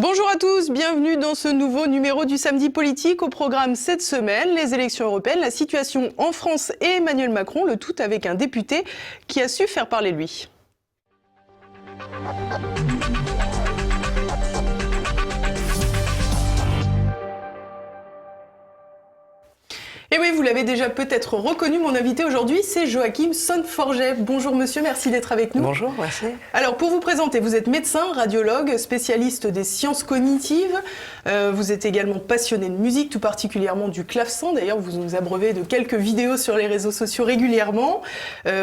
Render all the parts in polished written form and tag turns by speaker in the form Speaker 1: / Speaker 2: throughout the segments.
Speaker 1: Bonjour à tous, bienvenue dans ce nouveau numéro du Samedi Politique. Au programme cette semaine, les élections européennes, la situation en France et Emmanuel Macron, le tout avec un député qui a su faire parler de lui. Et oui, vous l'avez déjà peut-être reconnu, mon invité aujourd'hui, c'est Joachim Son-Forget. Bonjour monsieur, merci d'être avec nous.
Speaker 2: Bonjour, merci.
Speaker 1: Alors pour vous présenter, vous êtes médecin, radiologue, spécialiste des sciences cognitives. Vous êtes également passionné de musique, tout particulièrement du clavecin. D'ailleurs, vous nous abreuvez de quelques vidéos sur les réseaux sociaux régulièrement.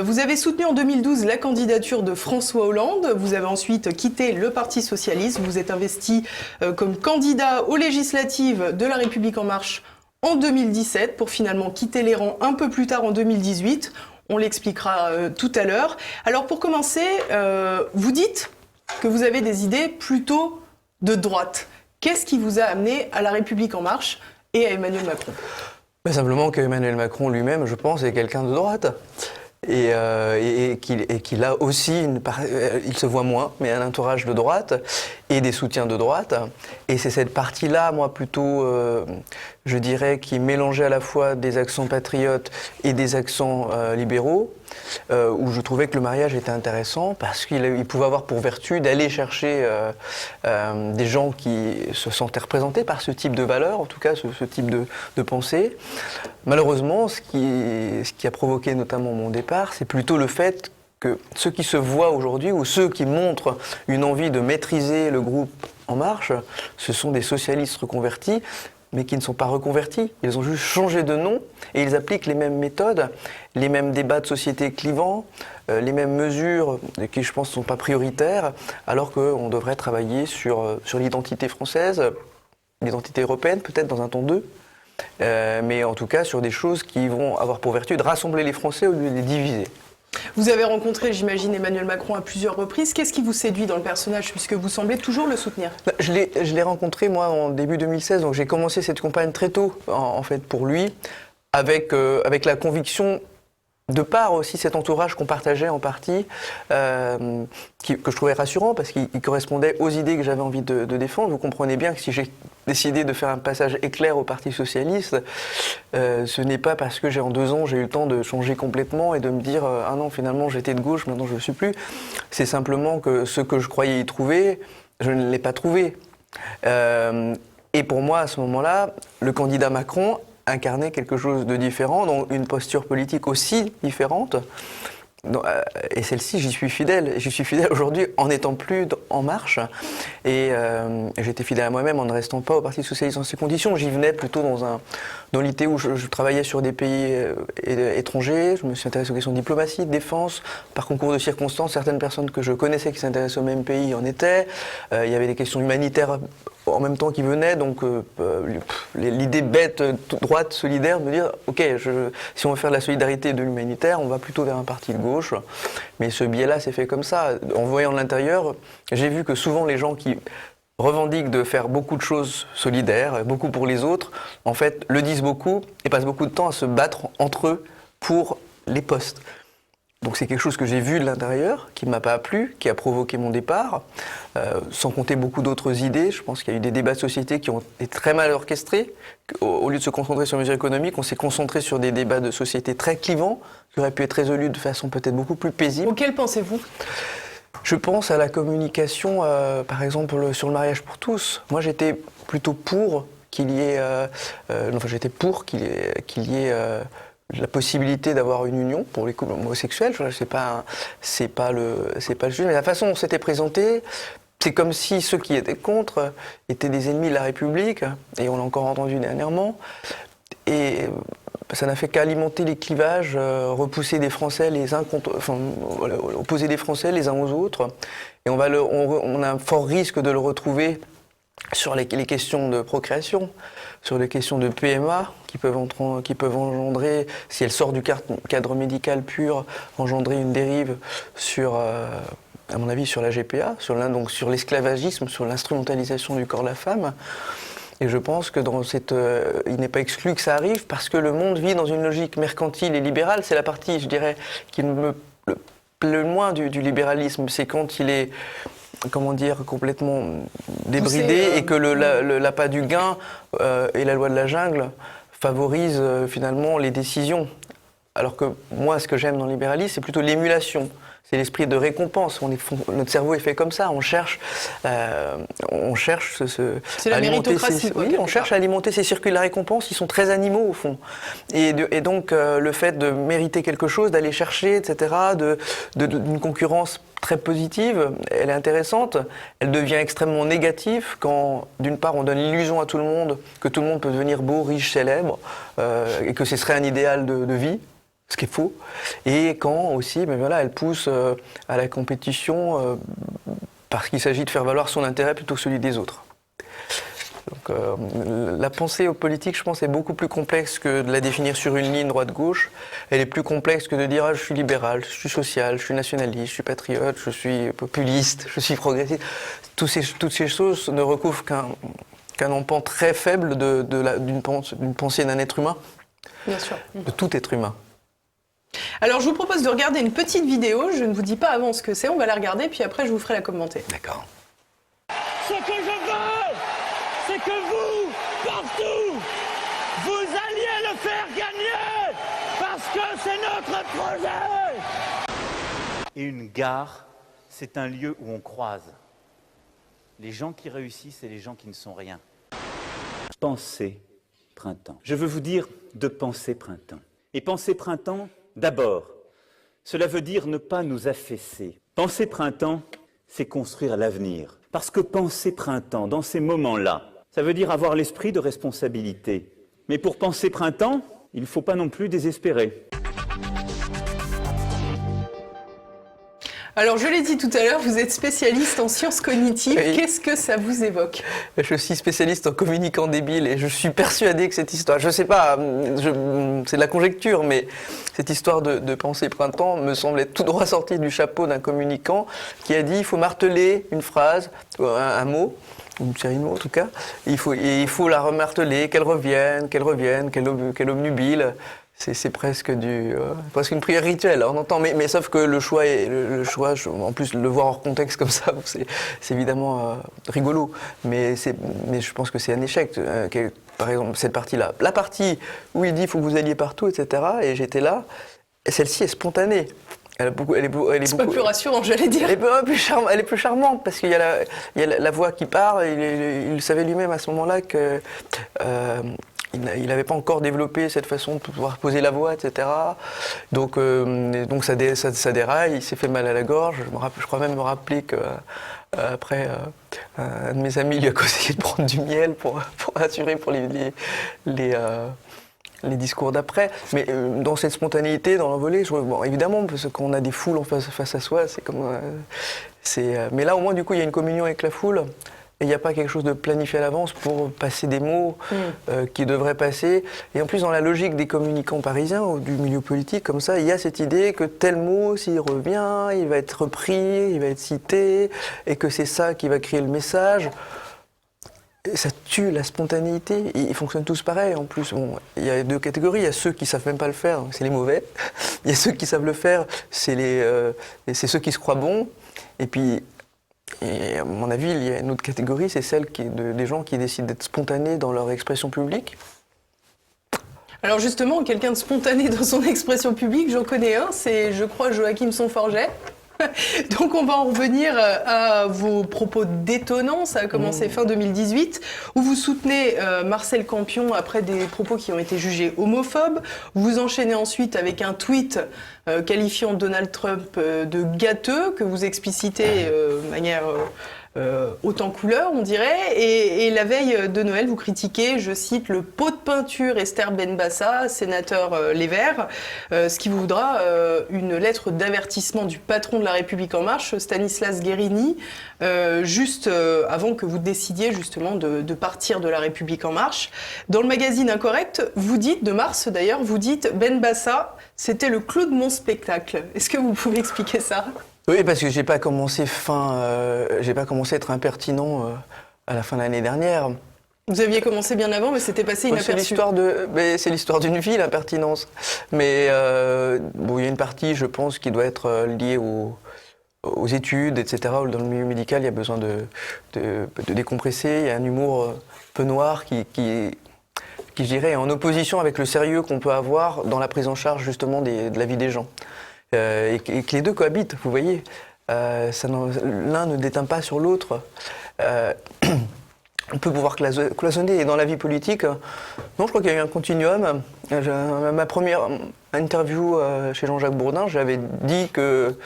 Speaker 1: Vous avez soutenu en 2012 la candidature de François Hollande. Vous avez ensuite quitté le Parti socialiste. Vous êtes investi comme candidat aux législatives de La République En Marche en 2017 pour finalement quitter les rangs un peu plus tard en 2018. On l'expliquera tout à l'heure. Alors pour commencer, vous dites que vous avez des idées plutôt de droite. Qu'est-ce qui vous a amené à La République En Marche et à Emmanuel Macron ?
Speaker 2: Simplement qu'Emmanuel Macron lui-même, je pense, est quelqu'un de droite. Et qu'il a aussi, il se voit moins, mais un entourage de droite et des soutiens de droite. Et c'est cette partie-là, moi, plutôt, je dirais, qui mélangeait à la fois des accents patriotes et des accents libéraux, où je trouvais que le mariage était intéressant parce qu'il pouvait avoir pour vertu d'aller chercher des gens qui se sentaient représentés par ce type de valeurs, en tout cas ce type de pensée. Malheureusement, ce qui a provoqué notamment mon départ, c'est plutôt le fait que ceux qui se voient aujourd'hui ou ceux qui montrent une envie de maîtriser le groupe En Marche, ce sont des socialistes reconvertis, mais qui ne sont pas reconvertis. Ils ont juste changé de nom et ils appliquent les mêmes méthodes, les mêmes débats de société clivants, les mêmes mesures qui, je pense, ne sont pas prioritaires, alors qu'on devrait travailler sur l'identité française, l'identité européenne, peut-être dans un temps 2. Mais en tout cas sur des choses qui vont avoir pour vertu de rassembler les Français au lieu de les diviser.
Speaker 1: Vous avez rencontré, j'imagine, Emmanuel Macron à plusieurs reprises. Qu'est-ce qui vous séduit dans le personnage, puisque vous semblez toujours le soutenir ?
Speaker 2: Je l'ai rencontré, moi, en début 2016, donc j'ai commencé cette campagne très tôt, en fait, pour lui, avec la conviction, de part aussi cet entourage qu'on partageait en partie, que je trouvais rassurant parce qu'il correspondait aux idées que j'avais envie de défendre. Vous comprenez bien que si j'ai décidé de faire un passage éclair au Parti socialiste, ce n'est pas parce que en 2 ans j'ai eu le temps de changer complètement et de me dire ah non, finalement j'étais de gauche, maintenant je ne le suis plus. C'est simplement que ce que je croyais y trouver, je ne l'ai pas trouvé. Et pour moi, à ce moment-là, le candidat Macron incarner quelque chose de différent, donc une posture politique aussi différente. Et celle-ci, j'y suis fidèle. Et j'y suis fidèle aujourd'hui en n'étant plus En Marche. Et j'étais fidèle à moi-même en ne restant pas au Parti socialiste dans ces conditions. J'y venais plutôt dans l'idée où je travaillais sur des pays étrangers. Je me suis intéressé aux questions de diplomatie, de défense. Par concours de circonstances, certaines personnes que je connaissais qui s'intéressaient au même pays en étaient. Il y avait des questions humanitaires en même temps qui venaient, donc l'idée bête, droite, solidaire, de me dire ok, si on veut faire de la solidarité et de l'humanitaire, on va plutôt vers un parti de gauche. Mais ce biais-là s'est fait comme ça. En voyant de l'intérieur, j'ai vu que souvent les gens qui revendiquent de faire beaucoup de choses solidaires, beaucoup pour les autres, en fait le disent beaucoup et passent beaucoup de temps à se battre entre eux pour les postes. Donc c'est quelque chose que j'ai vu de l'intérieur, qui ne m'a pas plu, qui a provoqué mon départ, sans compter beaucoup d'autres idées. Je pense qu'il y a eu des débats de société qui ont été très mal orchestrés. Au lieu de se concentrer sur les mesures économiques, on s'est concentré sur des débats de société très clivants, qui auraient pu être résolus de façon peut-être beaucoup plus paisible.
Speaker 1: Auquel pensez-vous ?
Speaker 2: Je pense à la communication, par exemple, sur le mariage pour tous. Moi, j'étais plutôt pour qu'il y ait... la possibilité d'avoir une union pour les couples homosexuels, c'est pas le sujet, mais la façon dont c'était présenté, c'est comme si ceux qui étaient contre étaient des ennemis de la République, et on l'a encore entendu dernièrement, et ça n'a fait qu'alimenter les clivages, repousser des Français opposer des Français les uns aux autres, et on a un fort risque de le retrouver sur les questions de procréation, sur les questions de PMA qui peuvent engendrer, si elles sortent du cadre médical pur, engendrer une dérive à mon avis, sur la GPA, donc sur l'esclavagisme, sur l'instrumentalisation du corps de la femme. Et je pense que il n'est pas exclu que ça arrive parce que le monde vit dans une logique mercantile et libérale. C'est la partie, je dirais, qui me plaît le moins du libéralisme. C'est quand il est comment dire, complètement débridé et que l'appât du gain et la loi de la jungle favorisent finalement les décisions. Alors que moi, ce que j'aime dans le libéralisme, c'est plutôt l'émulation. C'est l'esprit de récompense. Notre cerveau est fait comme ça. On cherche
Speaker 1: c'est la méritocratie.
Speaker 2: Oui, on cherche à alimenter ces circuits de la récompense. Ils sont très animaux au fond. Et donc le fait de mériter quelque chose, d'aller chercher, etc., d'une concurrence très positive, elle est intéressante. Elle devient extrêmement négative quand, d'une part, on donne l'illusion à tout le monde que tout le monde peut devenir beau, riche, célèbre, et que ce serait un idéal de vie. Ce qui est faux, et quand aussi, elle pousse à la compétition parce qu'il s'agit de faire valoir son intérêt plutôt que celui des autres. Donc, la pensée politique, je pense, est beaucoup plus complexe que de la définir sur une ligne droite-gauche. Elle est plus complexe que de dire je suis libéral, je suis social, je suis nationaliste, je suis patriote, je suis populiste, je suis progressiste. Toutes ces choses ne recouvrent qu'un empan très faible d'une pensée d'un être humain,
Speaker 1: bien sûr,
Speaker 2: de tout être humain.
Speaker 1: Alors, je vous propose de regarder une petite vidéo. Je ne vous dis pas avant ce que c'est. On va la regarder, puis après, je vous ferai la commenter.
Speaker 2: D'accord.
Speaker 3: Ce que je veux, c'est que vous, partout, vous alliez le faire gagner, parce que c'est notre projet. Et une gare, c'est un lieu où on croise les gens qui réussissent et les gens qui ne sont rien. Pensez printemps. Je veux vous dire de penser printemps. Et penser printemps, d'abord, cela veut dire ne pas nous affaisser. Penser printemps, c'est construire l'avenir. Parce que penser printemps, dans ces moments-là, ça veut dire avoir l'esprit de responsabilité. Mais pour penser printemps, il ne faut pas non plus désespérer.
Speaker 1: Alors, je l'ai dit tout à l'heure, vous êtes spécialiste en sciences cognitives.
Speaker 2: Oui.
Speaker 1: Qu'est-ce que ça vous évoque?
Speaker 2: Je suis spécialiste en communicant débile et je suis persuadé que cette histoire, je sais pas, c'est de la conjecture, mais cette histoire de pensée printemps me semble être tout droit sortie du chapeau d'un communicant qui a dit il faut marteler une phrase, un mot, une série de mots en tout cas, il faut la remarteler, qu'elle revienne, qu'elle obnubile. C'est presque presque une prière rituelle, on entend, mais sauf que le choix, en plus le voir hors contexte comme ça, c'est évidemment rigolo, mais je pense que c'est un échec. Par exemple, cette partie-là, la partie où il dit il faut que vous alliez partout, etc., et j'étais là, et celle-ci est spontanée. Elle est
Speaker 1: pas plus rassurant, j'allais dire.
Speaker 2: Elle est plus charmante parce qu'il y a la voix qui part, et il savait lui-même à ce moment-là que il n'avait pas encore développé cette façon de pouvoir poser la voix, etc. Donc ça déraille, il s'est fait mal à la gorge. Je crois même me rappeler qu'après, un de mes amis lui a conseillé de prendre du miel pour assurer pour les discours d'après. Mais dans cette spontanéité, dans l'envolée, évidemment, parce qu'on a des foules face à soi, c'est comme... mais là, au moins, du coup, il y a une communion avec la foule. Et il n'y a pas quelque chose de planifié à l'avance pour passer des mots qui devraient passer. Et en plus, dans la logique des communicants parisiens ou du milieu politique, comme ça, il y a cette idée que tel mot, s'il revient, il va être repris, il va être cité, et que c'est ça qui va créer le message. Et ça tue la spontanéité. Ils fonctionnent tous pareil. En plus, il y a deux catégories. Il y a ceux qui ne savent même pas le faire, c'est les mauvais. Il y a ceux qui savent le faire, c'est ceux qui se croient bons. Et puis... Et à mon avis, il y a une autre catégorie, c'est celle des gens qui décident d'être spontanés dans leur expression publique.
Speaker 1: Alors justement, quelqu'un de spontané dans son expression publique, j'en connais un, c'est, je crois, Joachim Son-Forget. Donc on va en revenir à vos propos détonnants, ça a commencé fin 2018, où vous soutenez Marcel Campion après des propos qui ont été jugés homophobes. Vous enchaînez ensuite avec un tweet qualifiant Donald Trump de gâteux, que vous explicitez de manière haute en couleur, on dirait. Et la veille de Noël, vous critiquez, je cite, le pot de peinture Esther Benbassa, sénateur Les Verts, ce qui vous voudra une lettre d'avertissement du patron de La République En Marche, Stanislas Guérini, juste avant que vous décidiez justement de partir de La République En Marche. Dans le magazine Incorrect, vous dites, de mars d'ailleurs, vous dites Benbassa, c'était le clou de mon spectacle. Est-ce que vous pouvez expliquer ça ?
Speaker 2: Oui, parce que j'ai pas commencé à être impertinent à la fin de l'année dernière.
Speaker 1: Vous aviez commencé bien avant, mais c'était passé inaperçu.
Speaker 2: C'est l'histoire d'une vie, l'impertinence. Mais il y a une partie, je pense, qui doit être liée aux études, etc. Ou dans le milieu médical, il y a besoin de décompresser. Il y a un humour peu noir qui je dirais, est en opposition avec le sérieux qu'on peut avoir dans la prise en charge justement de la vie des gens. Et que les deux cohabitent, vous voyez. L'un ne déteint pas sur l'autre. On peut pouvoir cloisonner. Et dans la vie politique, non, je crois qu'il y a eu un continuum. Ma première interview chez Jean-Jacques Bourdin, j'avais dit que...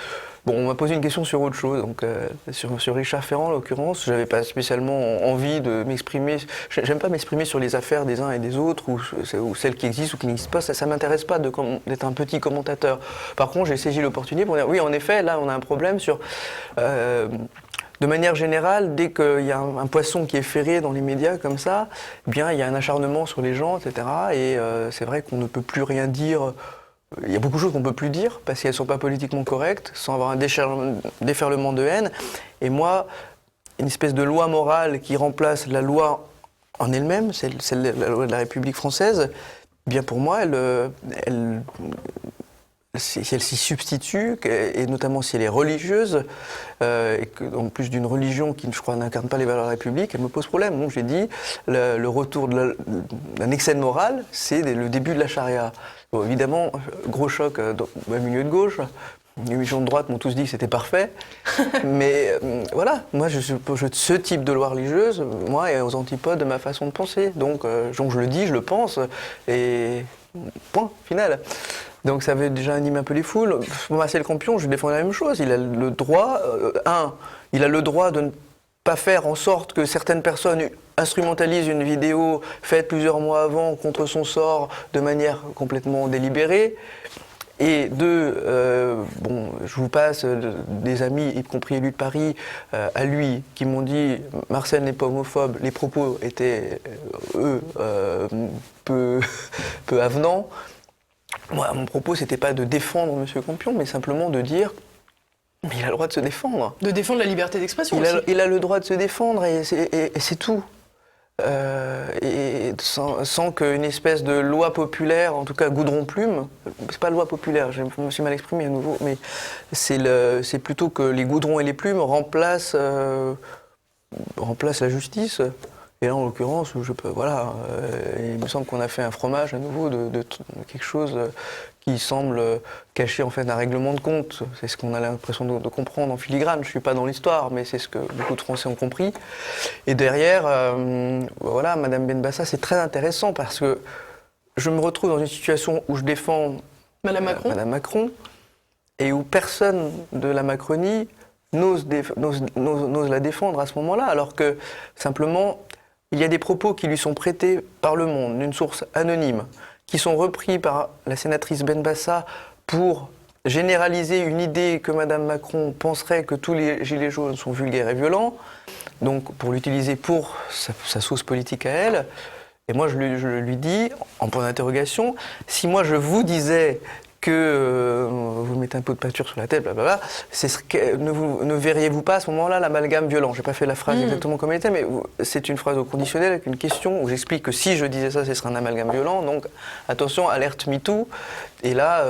Speaker 2: Bon, on m'a posé une question sur autre chose, donc sur Richard Ferrand en l'occurrence, j'avais pas spécialement envie de m'exprimer. J'aime pas m'exprimer sur les affaires des uns et des autres, ou celles qui existent ou qui n'existent pas. Ça m'intéresse pas d'être un petit commentateur. Par contre, j'ai saisi l'opportunité pour dire oui, en effet, là, on a un problème sur. De manière générale, dès qu'il y a un poisson qui est ferré dans les médias comme ça, eh bien, il y a un acharnement sur les gens, etc. Et c'est vrai qu'on ne peut plus rien dire. Il y a beaucoup de choses qu'on ne peut plus dire parce qu'elles ne sont pas politiquement correctes, sans avoir un déferlement de haine. Et moi, une espèce de loi morale qui remplace la loi en elle-même, c'est la loi de la République française, eh bien pour moi, si elle s'y substitue, et notamment si elle est religieuse, et en plus d'une religion qui, je crois, n'incarne pas les valeurs de la République, elle me pose problème. Donc j'ai dit, le retour d'un excès de morale, c'est le début de la charia. Bon, évidemment, gros choc dans le milieu de gauche. Les gens de droite m'ont tous dit que c'était parfait. Mais voilà, moi, ce type de loi religieuse, moi, est aux antipodes de ma façon de penser. Donc je le dis, je le pense, et point, final. Donc ça avait déjà animé un peu les foules. Pour Marcel Campion, je défends la même chose. Il a le droit, il a le droit de ne pas faire en sorte que certaines personnes instrumentalisent une vidéo faite plusieurs mois avant contre son sort de manière complètement délibérée. Et deux, je vous passe des amis, y compris élus de Paris, à lui, qui m'ont dit « Marcel n'est pas homophobe », les propos étaient, peu avenants. Moi, mon propos, c'était pas de défendre M. Campion, mais simplement de dire « mais il a le droit de se défendre ».
Speaker 1: De défendre la liberté d'expression aussi.
Speaker 2: Il a le droit de se défendre et c'est tout. Et sans qu'une espèce de loi populaire, en tout cas goudron-plume, c'est pas loi populaire, je me suis mal exprimé à nouveau, mais c'est plutôt que les goudrons et les plumes remplacent la justice. Et là, en l'occurrence, il me semble qu'on a fait un fromage à nouveau de quelque chose qui semble cacher en fait un règlement de compte. C'est ce qu'on a l'impression de comprendre en filigrane. Je ne suis pas dans l'histoire, mais c'est ce que beaucoup de Français ont compris. Et derrière, Madame Benbassa, c'est très intéressant parce que je me retrouve dans une situation où je défends
Speaker 1: Madame
Speaker 2: Macron et où personne de la Macronie n'ose la défendre à ce moment-là, alors que simplement, il y a des propos qui lui sont prêtés par Le Monde, d'une source anonyme, qui sont repris par la sénatrice Benbassa pour généraliser une idée que Mme Macron penserait que tous les gilets jaunes sont vulgaires et violents, donc pour l'utiliser pour sa sauce politique à elle. Et moi, je lui dis, en point d'interrogation, si moi je vous disais que vous mettez un pot de peinture sur la tête, blablabla, ne verriez-vous pas à ce moment-là l'amalgame violent? Je n'ai pas fait la phrase exactement comme elle était, mais c'est une phrase au conditionnel avec une question où j'explique que si je disais ça, ce serait un amalgame violent. Donc attention, alerte MeToo. Et là,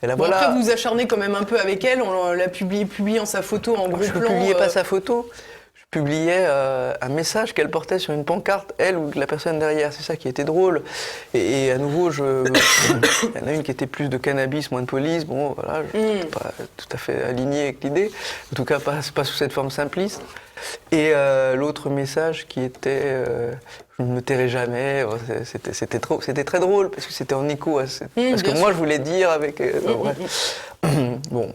Speaker 2: voilà.
Speaker 1: Après, vous vous acharnez quand même un peu avec elle. On l'a publié en sa photo en gros plan.
Speaker 2: Je ne publiais pas sa photo. Publiait un message qu'elle portait sur une pancarte, elle ou la personne derrière. C'est ça qui était drôle. Et à nouveau, il y en a une qui était plus de cannabis, moins de police. Bon, voilà, je ne suis pas tout à fait aligné avec l'idée. En tout cas, pas sous cette forme simpliste. Et l'autre message qui était je ne me tairai jamais. C'était très drôle parce que c'était en écho à ce que moi je voulais dire avec. Bon,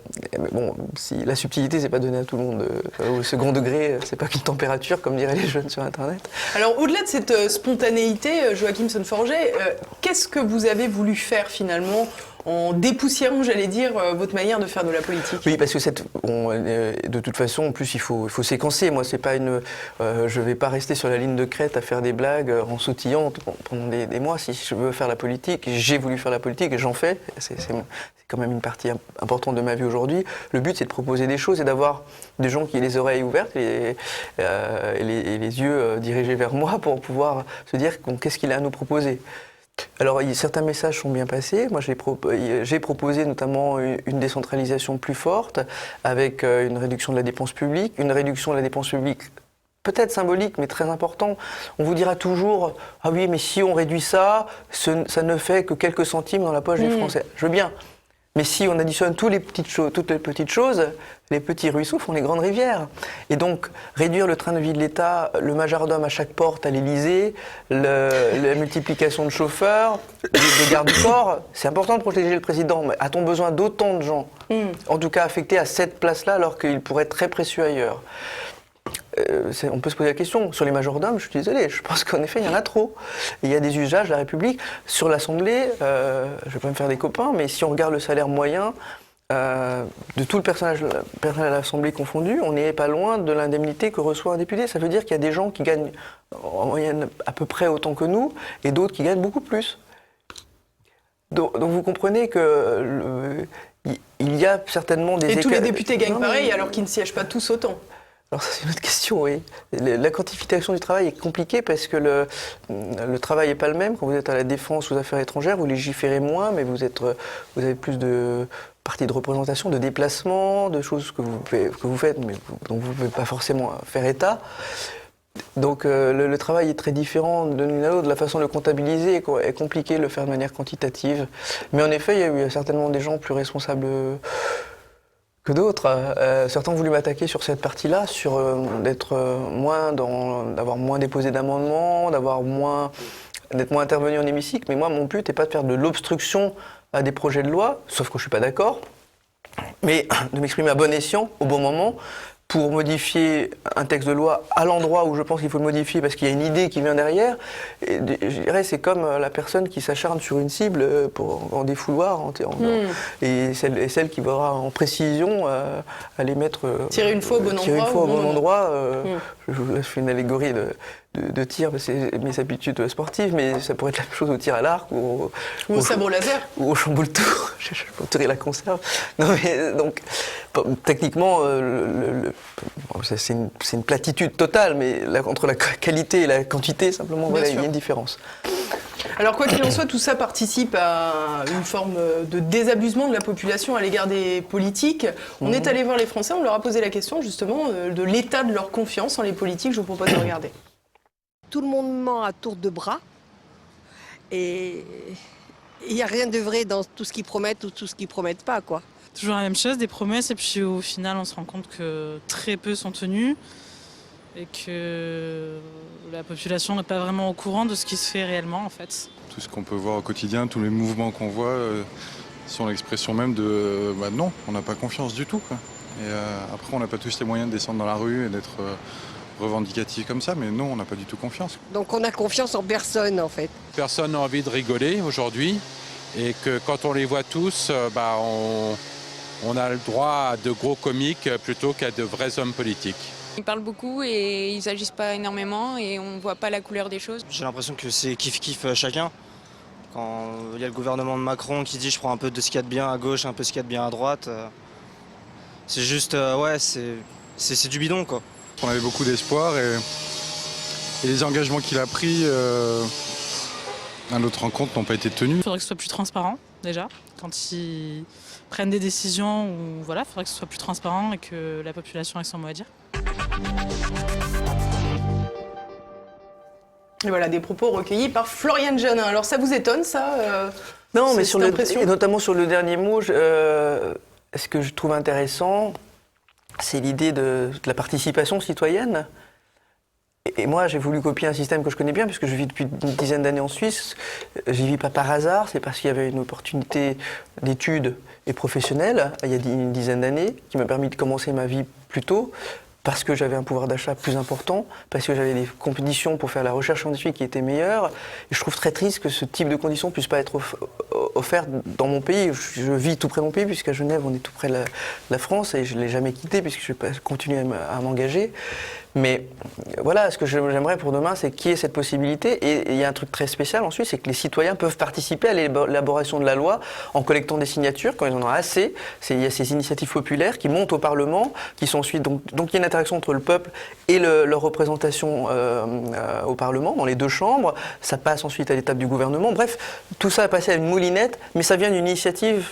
Speaker 2: si la subtilité, c'est pas donné à tout le monde. Au second degré, c'est pas qu'une température, comme diraient les jeunes sur Internet.
Speaker 1: Alors, au-delà de cette spontanéité, Joachim Son-Forget, qu'est-ce que vous avez voulu faire finalement en dépoussiérant, j'allais dire, votre manière de faire de la politique? Oui,
Speaker 2: parce que de toute façon, en plus, il faut séquencer. Moi, c'est pas je vais pas rester sur la ligne de crête à faire des blagues en sautillant pendant des mois. Si je veux faire la politique, j'ai voulu faire la politique et j'en fais. C'est quand même une partie importante de ma vie aujourd'hui. Le but, c'est de proposer des choses et d'avoir des gens qui aient les oreilles ouvertes et les yeux dirigés vers moi pour pouvoir se dire qu'est-ce qu'il a à nous proposer. Alors, certains messages sont bien passés. Moi, j'ai proposé notamment une décentralisation plus forte avec une réduction de la dépense publique, peut-être symbolique, mais très important. On vous dira toujours « Ah oui, mais si on réduit ça, ça ne fait que quelques centimes dans la poche des Français. » Je veux bien. Mais si on additionne toutes les petites choses, les petits ruisseaux font les grandes rivières. Et donc, réduire le train de vie de l'État, le majordome à chaque porte à l'Élysée, la multiplication de chauffeurs, de gardes du corps, c'est important de protéger le président. Mais a-t-on besoin d'autant de gens, en tout cas affectés à cette place-là, alors qu'il pourrait être très précieux ailleurs ? On peut se poser la question. Sur les majordomes, je suis désolé, je pense qu'en effet, il y en a trop. Il y a des usages de la République. Sur l'Assemblée, je ne vais pas me faire des copains, mais si on regarde le salaire moyen de tout le personnel à l'Assemblée confondu, on n'est pas loin de l'indemnité que reçoit un député. Ça veut dire qu'il y a des gens qui gagnent en moyenne à peu près autant que nous, et d'autres qui gagnent beaucoup plus. Donc vous comprenez que il y a certainement des
Speaker 1: écarts. Et tous les députés gagnent pareil, alors qu'ils ne siègent pas tous autant.
Speaker 2: Alors ça c'est une autre question, oui. La quantification du travail est compliquée parce que le travail n'est pas le même. Quand vous êtes à la défense ou aux affaires étrangères, vous légiférez moins, mais vous avez plus de parties de représentation, de déplacement, de choses que vous faites, mais dont vous ne pouvez pas forcément faire état. Donc le travail est très différent de l'une à l'autre. La façon de le comptabiliser est compliqué de le faire de manière quantitative. Mais en effet, il y a eu certainement des gens plus responsables que d'autres. Certains ont voulu m'attaquer sur cette partie-là, sur d'avoir moins déposé d'amendements, d'être moins intervenu en hémicycle. Mais moi, mon but n'est pas de faire de l'obstruction à des projets de loi, sauf que je ne suis pas d'accord, mais de m'exprimer à bon escient, au bon moment, pour modifier un texte de loi à l'endroit où je pense qu'il faut le modifier parce qu'il y a une idée qui vient derrière. Et je dirais c'est comme la personne qui s'acharne sur une cible en défouloir et celle qui va en précision aller mettre...
Speaker 1: tirer une fois au bon endroit.
Speaker 2: Je fais une allégorie de tir, c'est mes habitudes sportives, mais ça pourrait être la même chose au tir à l'arc ou
Speaker 1: au sabre laser.
Speaker 2: Ou au chamboule-tour, je peux tirer la conserve. Non mais donc, techniquement, c'est une platitude totale, mais entre la qualité et la quantité, simplement, voilà, il y a une différence.
Speaker 1: Alors quoi qu'il en soit, tout ça participe à une forme de désabusement de la population à l'égard des politiques. On est allé voir les Français, on leur a posé la question justement de l'état de leur confiance en les politiques. Je vous propose de regarder.
Speaker 4: Tout le monde ment à tour de bras et il n'y a rien de vrai dans tout ce qu'ils promettent ou tout ce qu'ils promettent pas, quoi.
Speaker 5: Toujours la même chose, des promesses, et puis au final on se rend compte que très peu sont tenus et que la population n'est pas vraiment au courant de ce qui se fait réellement en fait.
Speaker 6: Tout ce qu'on peut voir au quotidien, tous les mouvements qu'on voit sont l'expression même de non, on n'a pas confiance du tout, quoi. Et après on n'a pas tous les moyens de descendre dans la rue et d'être revendicatif comme ça, mais non, on n'a pas du tout confiance.
Speaker 4: Donc on a confiance en personne en fait.
Speaker 7: Personne n'a envie de rigoler aujourd'hui et que quand on les voit tous, on a le droit à de gros comiques plutôt qu'à de vrais hommes politiques.
Speaker 8: Ils parlent beaucoup et ils n'agissent pas énormément et on ne voit pas la couleur des choses.
Speaker 9: J'ai l'impression que c'est kiff-kiff chacun. Quand il y a le gouvernement de Macron qui dit je prends un peu de ce qu'il y a de bien à gauche, un peu ce qu'il y a de bien à droite, c'est juste, c'est du bidon quoi.
Speaker 6: On avait beaucoup d'espoir et les engagements qu'il a pris à notre rencontre n'ont pas été tenus.
Speaker 5: Il faudrait que ce soit plus transparent déjà, quand ils prennent des décisions, il faudrait que ce soit plus transparent et que la population ait son mot à dire.
Speaker 1: Et voilà, des propos recueillis par Floriane Jeannin. Alors ça vous étonne ça
Speaker 2: Non, mais et notamment sur le dernier mot, ce que je trouve intéressant, c'est l'idée de la participation citoyenne. Et moi, j'ai voulu copier un système que je connais bien, puisque je vis depuis une dizaine d'années en Suisse. J'y vis pas par hasard, c'est parce qu'il y avait une opportunité d'études et professionnelle, il y a une dizaine d'années, qui m'a permis de commencer ma vie plus tôt, parce que j'avais un pouvoir d'achat plus important, parce que j'avais des conditions pour faire la recherche scientifique qui étaient meilleures. Et je trouve très triste que ce type de conditions ne puisse pas être offert dans mon pays. Je vis tout près de mon pays, puisqu'à Genève, on est tout près de la France, et je ne l'ai jamais quitté, puisque je vais continuer à m'engager. Mais voilà, ce que j'aimerais pour demain, c'est qu'il y ait cette possibilité. Et il y a un truc très spécial ensuite, c'est que les citoyens peuvent participer à l'élaboration de la loi en collectant des signatures quand ils en ont assez. Il y a ces initiatives populaires qui montent au Parlement, qui sont ensuite donc il y a une interaction entre le peuple et leur représentation au Parlement, dans les deux chambres. Ça passe ensuite à l'étape du gouvernement. Bref, tout ça a passé à une moulinette, mais ça vient d'une initiative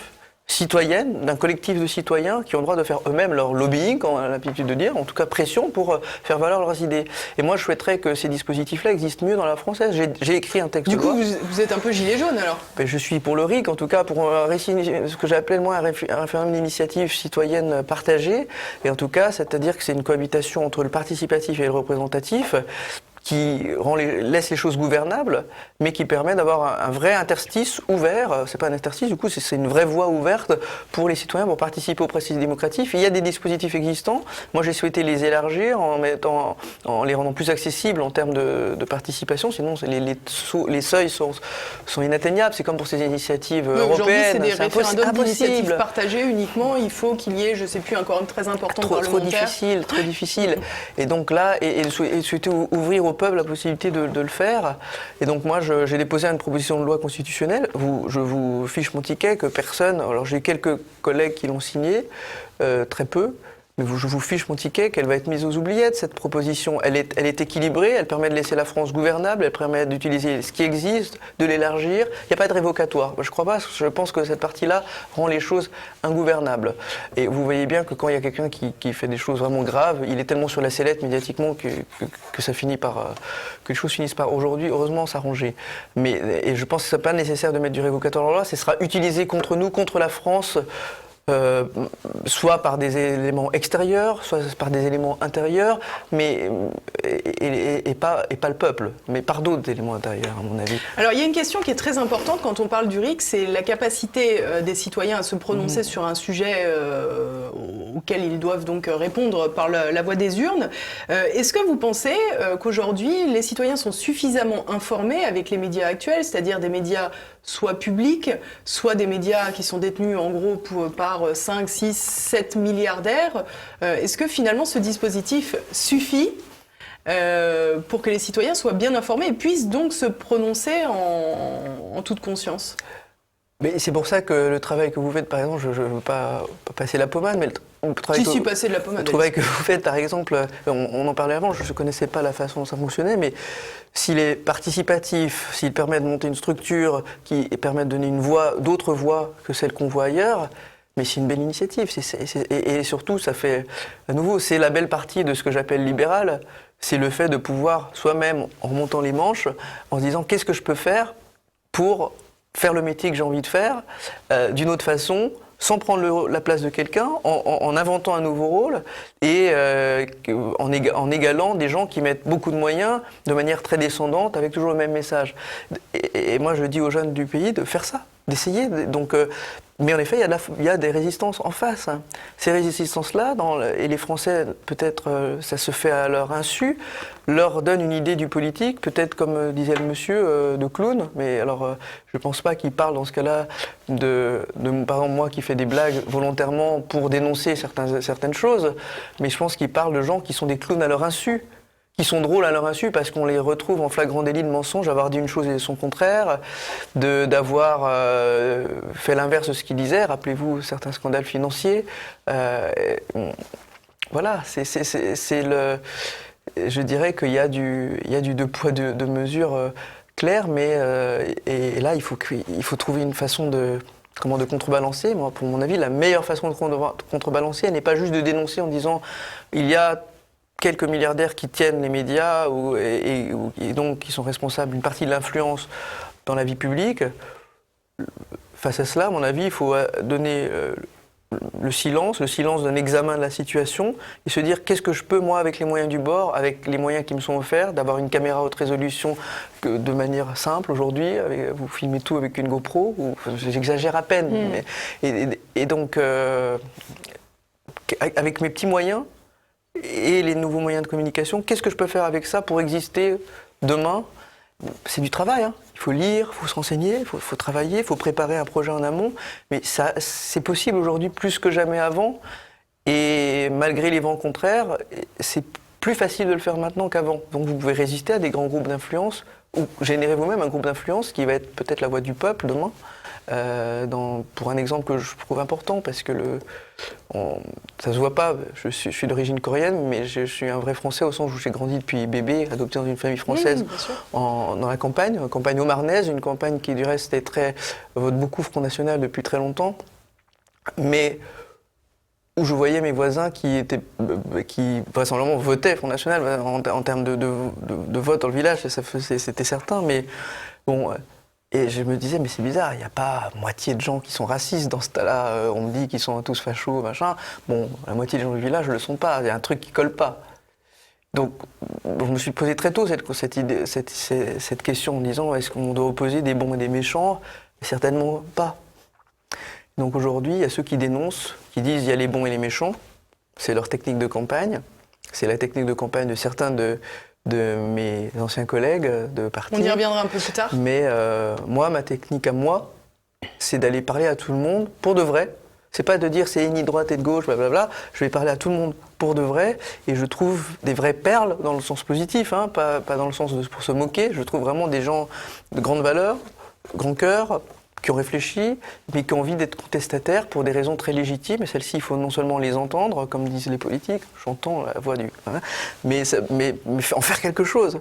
Speaker 2: citoyenne, d'un collectif de citoyens qui ont le droit de faire eux-mêmes leur lobbying, on a l'habitude de dire, en tout cas pression pour faire valoir leurs idées. Et moi, je souhaiterais que ces dispositifs-là existent mieux dans la française. J'ai écrit un texte de loi.
Speaker 1: Du coup, vous êtes un peu gilet jaune alors?
Speaker 2: Ben, je suis pour le RIC, en tout cas pour ce que j'appelle moi un référendum d'initiative citoyenne partagée. Et en tout cas, c'est-à-dire que c'est une cohabitation entre le participatif et le représentatif, qui laisse les choses gouvernables, mais qui permet d'avoir un vrai interstice ouvert. C'est pas un interstice, du coup, c'est une vraie voie ouverte pour les citoyens pour participer au processus démocratique. Il y a des dispositifs existants. Moi, j'ai souhaité les élargir en les rendant plus accessibles en termes de participation. Sinon, les seuils sont inatteignables. C'est comme pour ces initiatives européennes.
Speaker 1: C'est des référendums d'initiative partagée uniquement. Il faut qu'il y ait, je sais plus, un quorum très important parlementaire.
Speaker 2: Trop difficile. Et donc là, et souhaiter ouvrir au peuple la possibilité de le faire. Et donc moi, j'ai déposé une proposition de loi constitutionnelle. Je vous fiche mon ticket que personne... Alors j'ai quelques collègues qui l'ont signée, très peu. Mais je vous fiche mon ticket qu'elle va être mise aux oubliettes, cette proposition. Elle est équilibrée, elle permet de laisser la France gouvernable, elle permet d'utiliser ce qui existe, de l'élargir. Il n'y a pas de révocatoire. Je crois pas, je pense que cette partie-là rend les choses ingouvernables. Et vous voyez bien que quand il y a quelqu'un qui fait des choses vraiment graves, il est tellement sur la sellette médiatiquement que ça finit par... que les choses finissent par aujourd'hui, heureusement, s'arranger. Et je pense que ce n'est pas nécessaire de mettre du révocatoire là, ce sera utilisé contre nous, contre la France, soit par des éléments extérieurs, soit par des éléments intérieurs, mais et pas le peuple, mais par d'autres éléments intérieurs, à mon avis.
Speaker 1: Alors il y a une question qui est très importante quand on parle du RIC, c'est la capacité des citoyens à se prononcer sur un sujet auquel ils doivent donc répondre par la voie des urnes. Est-ce que vous pensez qu'aujourd'hui les citoyens sont suffisamment informés avec les médias actuels, c'est-à-dire des médias soit publics, soit des médias qui sont détenus en gros par 5, 6, 7 milliardaires. Est-ce que finalement ce dispositif suffit pour que les citoyens soient bien informés et puissent donc se prononcer en toute conscience?
Speaker 2: Mais c'est pour ça que le travail que vous faites, par exemple, je ne veux pas passer la pommade, mais le travail que vous faites, par exemple, on en parlait avant, je ne connaissais pas la façon dont ça fonctionnait, mais s'il est participatif, s'il permet de monter une structure qui permet de donner d'autres voix que celles qu'on voit ailleurs, mais c'est une belle initiative. Et surtout, ça fait, à nouveau, c'est la belle partie de ce que j'appelle libéral, c'est le fait de pouvoir soi-même, en remontant les manches, en se disant qu'est-ce que je peux faire pour faire le métier que j'ai envie de faire d'une autre façon, sans prendre la place de quelqu'un, en inventant un nouveau rôle et en égalant des gens qui mettent beaucoup de moyens de manière très descendante avec toujours le même message. Et moi je dis aux jeunes du pays de faire ça, d'essayer. Donc, mais en effet, il y a des résistances en face. Hein. Ces résistances-là, et les Français, peut-être ça se fait à leur insu, leur donnent une idée du politique, peut-être comme disait le monsieur, de clown. Mais alors, je ne pense pas qu'il parle dans ce cas-là par exemple, moi qui fais des blagues volontairement pour dénoncer certaines choses, mais je pense qu'il parle de gens qui sont des clowns à leur insu, qui sont drôles à leur insu parce qu'on les retrouve en flagrant délit de mensonge, avoir dit une chose et son contraire, d'avoir fait l'inverse de ce qu'ils disaient. Rappelez-vous certains scandales financiers. Voilà, je dirais qu'il y a du deux poids, deux mesures clair, mais et là il faut trouver une façon de contrebalancer. Moi, pour mon avis, la meilleure façon de contrebalancer, elle n'est pas juste de dénoncer en disant il y a quelques milliardaires qui tiennent les médias et donc qui sont responsables d'une partie de l'influence dans la vie publique. Face à cela, à mon avis, il faut donner le silence d'un examen de la situation et se dire qu'est-ce que je peux, moi, avec les moyens du bord, avec les moyens qui me sont offerts, d'avoir une caméra haute résolution de manière simple aujourd'hui, vous filmez tout avec une GoPro, j'exagère à peine, et donc avec mes petits moyens et les nouveaux moyens de communication, qu'est-ce que je peux faire avec ça pour exister demain? C'est du travail, hein. Il faut lire, il faut se renseigner, il faut travailler, il faut préparer un projet en amont. Mais ça, c'est possible aujourd'hui plus que jamais avant. Et malgré les vents contraires, c'est plus facile de le faire maintenant qu'avant. Donc vous pouvez résister à des grands groupes d'influence ou générer vous-même un groupe d'influence qui va être peut-être la voix du peuple demain. Pour un exemple que je trouve important, parce que ça se voit pas, je suis d'origine coréenne, mais je suis un vrai Français au sens où j'ai grandi depuis bébé, adopté dans une famille française dans la campagne haut-marnaise, une campagne qui du reste vote beaucoup Front National depuis très longtemps, mais où je voyais mes voisins qui vraisemblablement votaient Front National en termes de vote dans le village, c'était certain, mais bon. Et je me disais, mais c'est bizarre, il n'y a pas moitié de gens qui sont racistes dans ce tas-là. On me dit qu'ils sont tous fachos, machin. Bon, la moitié des gens du village ne le sont pas. Il y a un truc qui ne colle pas. Donc, je me suis posé très tôt cette question en disant, est-ce qu'on doit opposer des bons et des méchants? Certainement pas. Donc aujourd'hui, il y a ceux qui dénoncent, qui disent il y a les bons et les méchants. C'est leur technique de campagne. C'est la technique de campagne de certains de mes anciens collègues de parti.
Speaker 1: On y reviendra un peu plus tard.
Speaker 2: Mais moi, ma technique à moi, c'est d'aller parler à tout le monde pour de vrai. C'est pas de dire c'est ni de droite et de gauche, blablabla. Je vais parler à tout le monde pour de vrai, et je trouve des vraies perles dans le sens positif, hein, pas dans le sens pour se moquer. Je trouve vraiment des gens de grande valeur, grand cœur, qui ont réfléchi, mais qui ont envie d'être contestataires pour des raisons très légitimes. Et celles-ci, il faut non seulement les entendre, comme disent les politiques, j'entends la voix du... Hein, mais en faire quelque chose.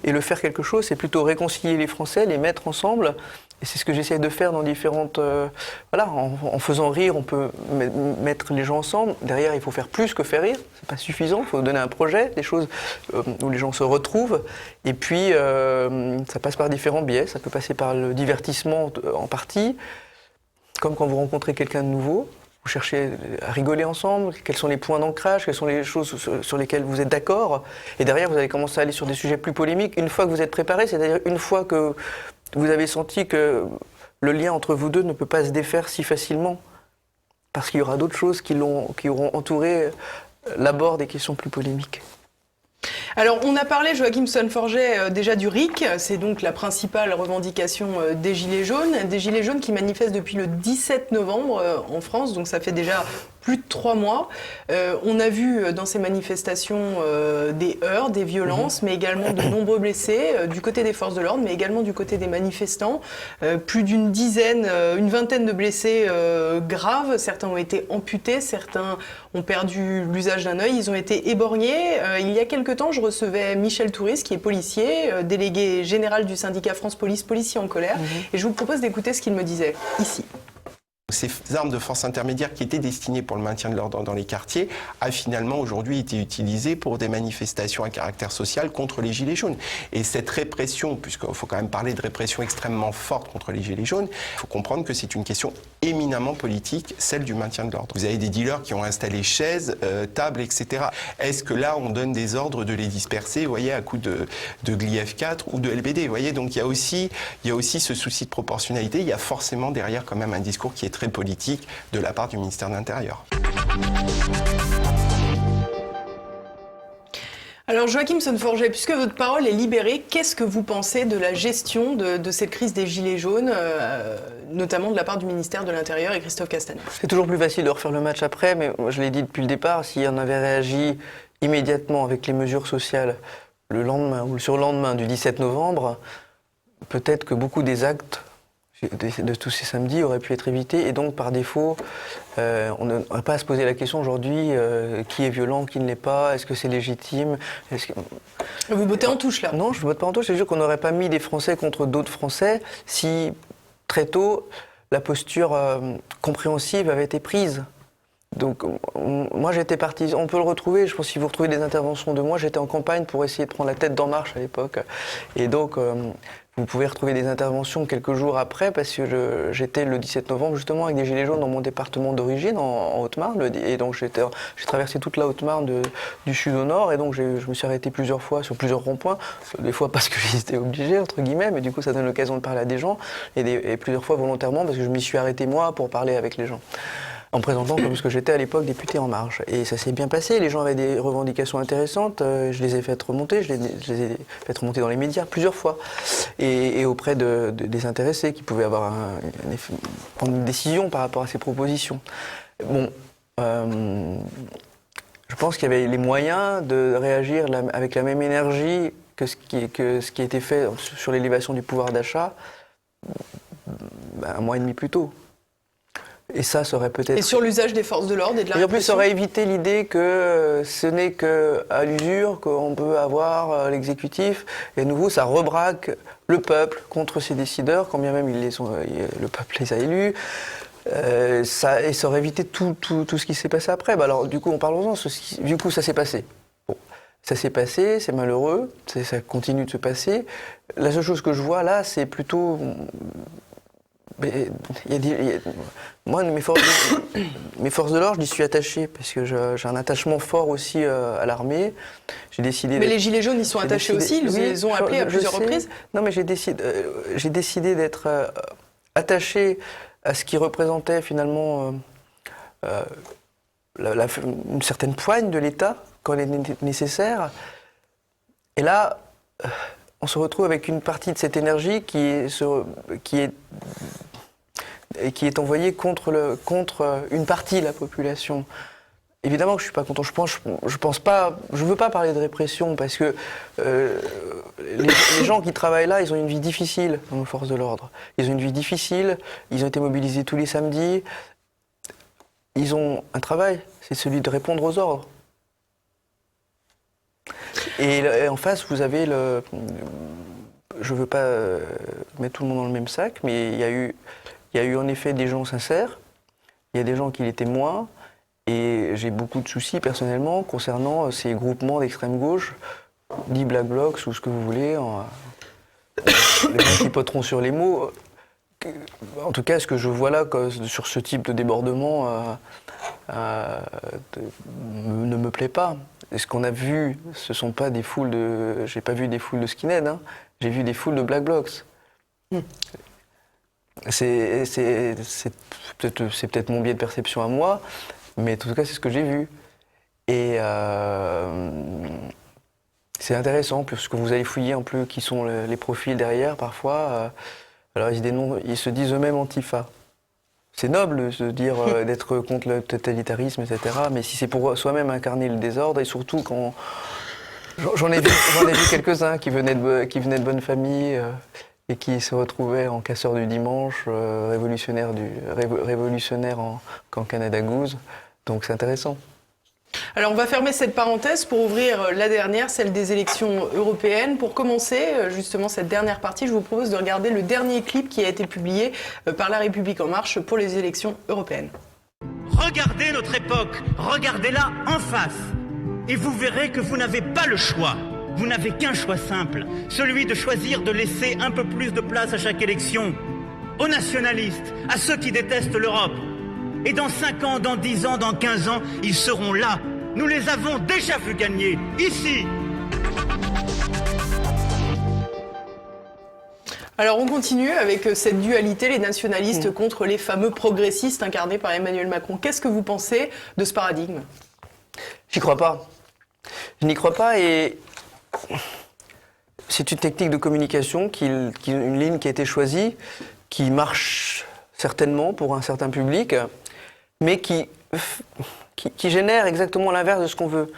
Speaker 2: Et le faire quelque chose, c'est plutôt réconcilier les Français, les mettre ensemble. Et c'est ce que j'essaie de faire dans différentes... voilà, en faisant rire, on peut mettre les gens ensemble. Derrière, il faut faire plus que faire rire. C'est pas suffisant, il faut donner un projet, des choses où les gens se retrouvent. Et puis, ça passe par différents biais. Ça peut passer par le divertissement en partie, comme quand vous rencontrez quelqu'un de nouveau. Vous cherchez à rigoler ensemble, quels sont les points d'ancrage, quelles sont les choses sur lesquelles vous êtes d'accord. Et derrière, vous allez commencer à aller sur des sujets plus polémiques une fois que vous êtes préparé, c'est-à-dire une fois que vous avez senti que le lien entre vous deux ne peut pas se défaire si facilement. Parce qu'il y aura d'autres choses qui auront entouré l'abord des questions plus polémiques.
Speaker 1: Alors, on a parlé, Joachim Son-Forget, déjà du RIC, c'est donc la principale revendication des Gilets jaunes qui manifestent depuis le 17 novembre en France, donc ça fait déjà plus de 3 mois. On a vu dans ces manifestations des heurts, des violences, mais également de nombreux blessés du côté des forces de l'ordre, mais également du côté des manifestants. Plus d'une vingtaine de blessés graves. Certains ont été amputés, certains ont perdu l'usage d'un œil, ils ont été éborgnés. Il y a quelque temps, je recevais Michel Touris, qui est policier, délégué général du syndicat France Police, policier en colère, et je vous propose d'écouter ce qu'il me disait ici.
Speaker 10: Ces armes de force intermédiaire qui étaient destinées pour le maintien de l'ordre dans les quartiers a finalement aujourd'hui été utilisée pour des manifestations à caractère social contre les Gilets jaunes. Et cette répression, puisqu'il faut quand même parler de répression extrêmement forte contre les Gilets jaunes, il faut comprendre que c'est une question éminemment politique, celle du maintien de l'ordre. Vous avez des dealers qui ont installé chaises, tables, etc. Est-ce que là, on donne des ordres de les disperser, vous voyez, à coup de GLIF4 ou de LBD, vous voyez? Donc il y a aussi ce souci de proportionnalité. Il y a forcément derrière quand même un discours qui est très politique de la part du ministère de l'Intérieur.
Speaker 1: Alors Joachim Son-Forget, puisque votre parole est libérée, qu'est-ce que vous pensez de la gestion de cette crise des Gilets jaunes, notamment de la part du ministère de l'Intérieur et Christophe Castaner?
Speaker 2: C'est toujours plus facile de refaire le match après, mais moi, je l'ai dit depuis le départ, si on avait réagi immédiatement avec les mesures sociales le lendemain ou le surlendemain du 17 novembre, peut-être que beaucoup des actes de tous ces samedis auraient pu être évités, et donc par défaut, on n'aurait pas à se poser la question aujourd'hui qui est violent, qui ne l'est pas, est-ce que c'est légitime,
Speaker 1: Vous bottez en touche là?
Speaker 2: Non, je ne botte pas en touche, c'est juste qu'on n'aurait pas mis des Français contre d'autres Français si très tôt la posture compréhensive avait été prise. Donc moi j'étais partisan, on peut le retrouver, je pense que si vous retrouvez des interventions de moi, j'étais en campagne pour essayer de prendre la tête d'En Marche à l'époque, et donc vous pouvez retrouver des interventions quelques jours après, parce que j'étais le 17 novembre justement avec des Gilets jaunes dans mon département d'origine, en Haute-Marne, et donc j'ai traversé toute la Haute-Marne du sud au nord, et donc je me suis arrêté plusieurs fois sur plusieurs ronds-points, des fois parce que j'étais obligé, entre guillemets, mais du coup ça donne l'occasion de parler à des gens, et plusieurs fois volontairement parce que je m'y suis arrêté moi pour parler avec les gens, en présentant comme ce que j'étais à l'époque député En Marche. Et ça s'est bien passé, les gens avaient des revendications intéressantes, je les ai faites remonter, je les ai faites remonter dans les médias plusieurs fois, et auprès des intéressés qui pouvaient avoir prendre une décision par rapport à ces propositions. Bon, je pense qu'il y avait les moyens de réagir avec la même énergie que ce qui a été fait sur l'élévation du pouvoir d'achat un mois et demi plus tôt. Et ça aurait peut-être...
Speaker 1: Et sur l'usage des forces de l'ordre et de la
Speaker 2: Et en plus, ça
Speaker 1: répression.
Speaker 2: aurait évité l'idée que ce n'est qu'à l'usure qu'on peut avoir l'exécutif. Et à nouveau, ça rebraque le peuple contre ses décideurs, quand bien même le peuple les a élus. Et ça aurait évité tout ce qui s'est passé après. Alors, du coup, parlons-en. Du coup, ça s'est passé. Bon, ça s'est passé, c'est malheureux, ça continue de se passer. La seule chose que je vois là, c'est plutôt... Moi, mes forces de l'ordre, j'y suis attaché parce que j'ai un attachement fort aussi à l'armée. J'ai décidé.
Speaker 1: Mais les Gilets jaunes, ils sont attachés aussi, ils les ont appelés à plusieurs reprises.
Speaker 2: Non, mais j'ai décidé d'être attaché à ce qui représentait finalement une certaine poigne de l'État quand elle est nécessaire. Et là, on se retrouve avec une partie de cette énergie qui est envoyée contre une partie de la population. Évidemment que je suis pas content. Je veux pas parler de répression parce que les gens qui travaillent là, ils ont une vie difficile dans nos forces de l'ordre. Ils ont une vie difficile. Ils ont été mobilisés tous les samedis. Ils ont un travail, c'est celui de répondre aux ordres. Et en face, vous avez je veux pas mettre tout le monde dans le même sac, mais il y a eu en effet des gens sincères. Il y a des gens qui l'étaient moins. Et j'ai beaucoup de soucis personnellement concernant ces groupements d'extrême gauche, dits Black Blocs ou ce que vous voulez, les gens qui poteront sur les mots. En tout cas, ce que je vois là sur ce type de débordement ne me plaît pas. Et ce qu'on a vu, ce sont pas des foules de... J'ai pas vu des foules de skinheads, hein. J'ai vu des foules de Black Blocs. C'est peut-être mon biais de perception à moi, mais en tout cas, c'est ce que j'ai vu. Et c'est intéressant, puisque vous allez fouiller un peu qui sont les profils derrière, parfois. Alors, ils se disent eux-mêmes Antifa. C'est noble de dire d'être contre le totalitarisme, etc. Mais si c'est pour soi-même incarner le désordre, et surtout quand... J'en ai vu quelques-uns qui venaient de bonnes familles et qui se retrouvaient en casseurs du dimanche, révolutionnaires en Canada Goose. Donc c'est intéressant.
Speaker 1: Alors on va fermer cette parenthèse pour ouvrir la dernière, celle des élections européennes. Pour commencer justement cette dernière partie, je vous propose de regarder le dernier clip qui a été publié par La République En Marche pour les élections européennes.
Speaker 3: Regardez notre époque, regardez-la en face. Et vous verrez que vous n'avez pas le choix. Vous n'avez qu'un choix simple, celui de choisir de laisser un peu plus de place à chaque élection aux nationalistes, à ceux qui détestent l'Europe. Et dans 5 ans, dans 10 ans, dans 15 ans, ils seront là. Nous les avons déjà vus gagner, ici.
Speaker 1: Alors on continue avec cette dualité, les nationalistes contre les fameux progressistes incarnés par Emmanuel Macron. Qu'est-ce que vous pensez de ce paradigme ?
Speaker 2: J'y crois pas. Je n'y crois pas et c'est une technique de communication, une ligne qui a été choisie, qui marche certainement pour un certain public, mais qui génère exactement l'inverse de ce qu'on veut.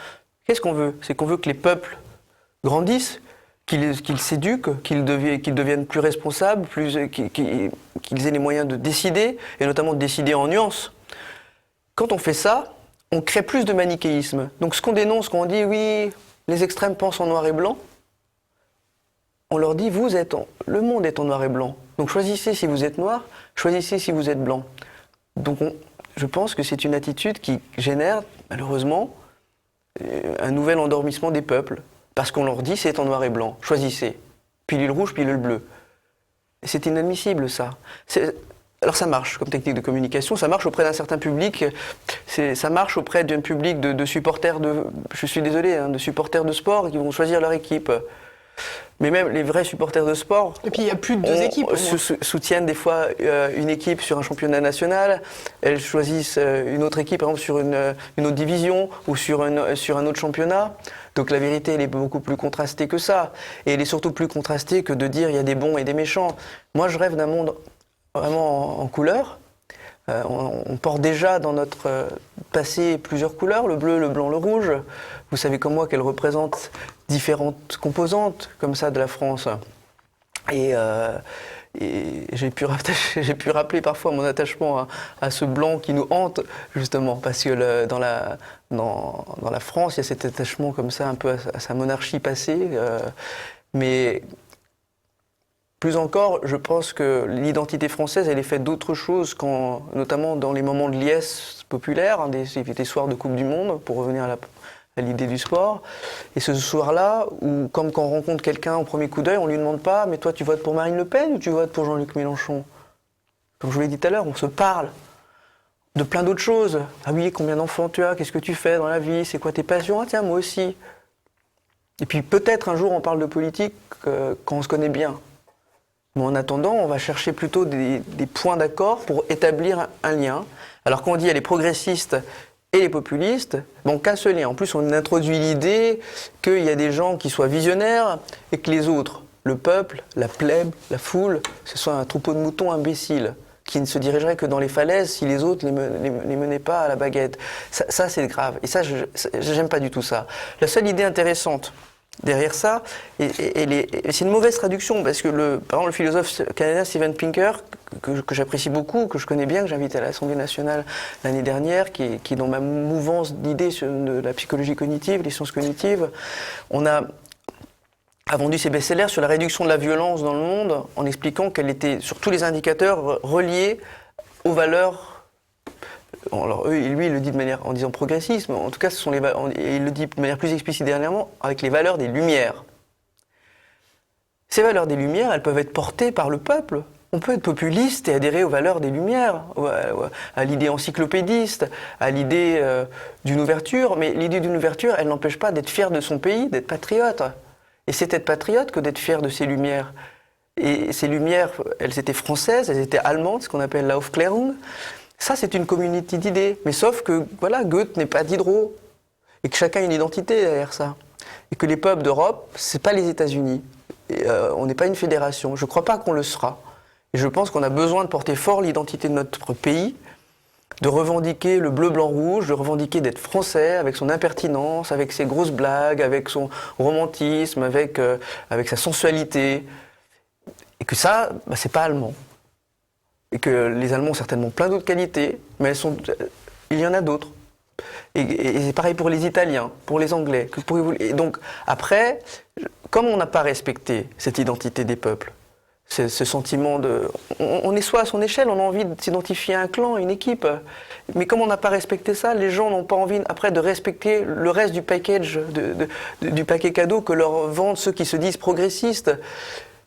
Speaker 2: Qu'est-ce qu'on veut ? C'est qu'on veut que les peuples grandissent, qu'ils s'éduquent, qu'ils deviennent plus responsables, qu'ils aient les moyens de décider, et notamment de décider en nuances. Quand on fait ça, on crée plus de manichéisme. Donc ce qu'on dénonce, quand on dit oui, les extrêmes pensent en noir et blanc, on leur dit le monde est en noir et blanc. Donc choisissez si vous êtes noir, choisissez si vous êtes blanc. Donc je pense que c'est une attitude qui génère, malheureusement, un nouvel endormissement des peuples. Parce qu'on leur dit c'est en noir et blanc, choisissez. Pilule rouge, pilule bleue. C'est inadmissible ça. Alors ça marche comme technique de communication, ça marche auprès d'un certain public, ça marche auprès d'un public de supporters je suis désolé, de supporters de sport qui vont choisir leur équipe. Mais même les vrais supporters de sport...
Speaker 1: Et puis il y a plus de 2 équipes.
Speaker 2: Soutiennent des fois une équipe sur un championnat national, elles choisissent une autre équipe par exemple sur une autre division ou sur un autre championnat. Donc la vérité elle est beaucoup plus contrastée que ça. Et elle est surtout plus contrastée que de dire il y a des bons et des méchants. Moi je rêve d'un monde vraiment en couleur, On porte déjà dans notre passé plusieurs couleurs, le bleu, le blanc, le rouge. Vous savez comme moi qu'elles représentent différentes composantes comme ça de la France. Et j'ai pu rappeler parfois mon attachement à ce blanc qui nous hante, justement, parce que dans la France, il y a cet attachement comme ça un peu à sa monarchie passée. Mais plus encore, je pense que l'identité française, elle est faite d'autres choses, notamment dans les moments de liesse populaire, des soirs de Coupe du Monde, pour revenir à l'idée du sport. Et ce soir-là, où, comme quand on rencontre quelqu'un au premier coup d'œil, on ne lui demande pas « mais toi, tu votes pour Marine Le Pen ou tu votes pour Jean-Luc Mélenchon ?» Comme je vous l'ai dit tout à l'heure, on se parle de plein d'autres choses. « Ah oui, combien d'enfants tu as? Qu'est-ce que tu fais dans la vie? C'est quoi tes passions? Ah tiens, moi aussi. » Et puis peut-être un jour, on parle de politique quand on se connaît bien. Mais en attendant, on va chercher plutôt des points d'accord pour établir un lien. Alors quand on dit les progressistes et les populistes, bon, qu'un seul lien. En plus, on introduit l'idée qu'il y a des gens qui soient visionnaires et que les autres, le peuple, la plèbe, la foule, ce soit un troupeau de moutons imbéciles qui ne se dirigerait que dans les falaises si les autres les menaient pas à la baguette. Ça c'est grave. Et ça, j'aime pas du tout ça. La seule idée intéressante derrière ça, c'est une mauvaise traduction, parce que par exemple, le philosophe canadien Steven Pinker, que j'apprécie beaucoup, que je connais bien, que j'ai invité à l'Assemblée nationale l'année dernière, qui est dans ma mouvance d'idées de la psychologie cognitive, les sciences cognitives, a vendu ses best-sellers sur la réduction de la violence dans le monde, en expliquant qu'elle était, sur tous les indicateurs, reliée aux valeurs. Alors lui, il le dit en disant progressisme, en tout cas, il le dit de manière plus explicite dernièrement, avec les valeurs des Lumières. Ces valeurs des Lumières, elles peuvent être portées par le peuple. On peut être populiste et adhérer aux valeurs des Lumières, à l'idée encyclopédiste, à l'idée d'une ouverture, mais l'idée d'une ouverture, elle n'empêche pas d'être fier de son pays, d'être patriote. Et c'est être patriote que d'être fier de ses Lumières. Et ces Lumières, elles étaient françaises, elles étaient allemandes, ce qu'on appelle la Aufklärung. Ça, c'est une communauté d'idées. Mais sauf que, voilà, Goethe n'est pas Diderot. Et que chacun a une identité derrière ça. Et que les peuples d'Europe, c'est pas les États-Unis. On n'est pas une fédération. Je ne crois pas qu'on le sera. Et je pense qu'on a besoin de porter fort l'identité de notre pays, de revendiquer le bleu, blanc, rouge, de revendiquer d'être français, avec son impertinence, avec ses grosses blagues, avec son romantisme, avec sa sensualité. Et que ça, c'est pas allemand. Et que les Allemands ont certainement plein d'autres qualités, mais il y en a d'autres. Et c'est pareil pour les Italiens, pour les Anglais. Et donc, après, comme on n'a pas respecté cette identité des peuples, ce sentiment on est soit à son échelle, on a envie de s'identifier à un clan, à une équipe, mais comme on n'a pas respecté ça, les gens n'ont pas envie, après, de respecter le reste du package, du paquet cadeau que leur vendent ceux qui se disent progressistes,